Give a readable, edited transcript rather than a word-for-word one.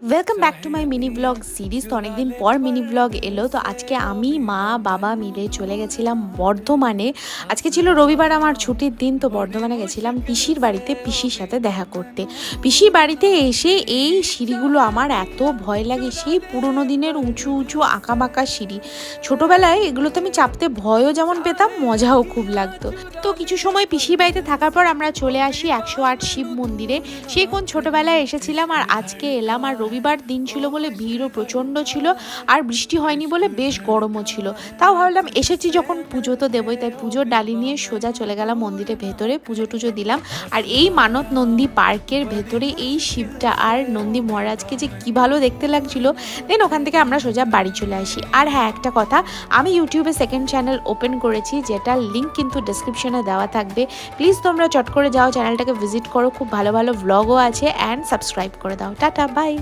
Welcome back to my mini blog series. তো অনেকদিন পর মিনি ব্লগ এলো। তো আজকে আমি মা বাবা মিলে চলে গেছিলাম বর্ধমানে। আজকে ছিল রবিবার, আমার ছুটির দিন। তো বর্ধমানে গেছিলাম পিসির বাড়িতে, পিসির সাথে দেখা করতে। পিসির বাড়িতে এসে এই সিঁড়িগুলো আমার এত ভয় লাগে, সেই পুরোনো দিনের উঁচু উঁচু আঁকা বাঁকা সিঁড়ি। ছোটোবেলায় এগুলোতে আমি চাপতে ভয়ও যেমন পেতাম, মজাও খুব লাগতো। তো কিছু সময় পিসির বাড়িতে থাকার পর আমরা চলে আসি 108 শিব মন্দিরে। সে কোন ছোটোবেলায় এসেছিলাম আর আজকে এলাম। আর রবিবার দিন ছিল বলে ভিড়ও প্রচণ্ড ছিল, আর বৃষ্টি হয়নি বলে বেশ গরমও ছিল। তাও ভাবলাম এসেছি যখন পুজো তো দেবই, তাই পুজোর ডালি নিয়ে সোজা চলে গেলাম মন্দিরের ভেতরে, পুজো টুজো দিলাম। আর এই মানত নন্দী পার্কের ভেতরে এই শিবটা আর নন্দী মহারাজকে যে কী ভালো দেখতে লাগছিল। দেন ওখান থেকে আমরা সোজা বাড়ি চলে আসি। আর হ্যাঁ, একটা কথা, আমি ইউটিউবে সেকেন্ড চ্যানেল ওপেন করেছি, যেটার লিঙ্ক কিন্তু ডেসক্রিপশনে দেওয়া থাকবে। প্লিজ তোমরা চট করে যাও, চ্যানেলটাকে ভিজিট করো, খুব ভালো ভালো ভ্লগও আছে, অ্যান্ড সাবস্ক্রাইব করে দাও। Tata, by.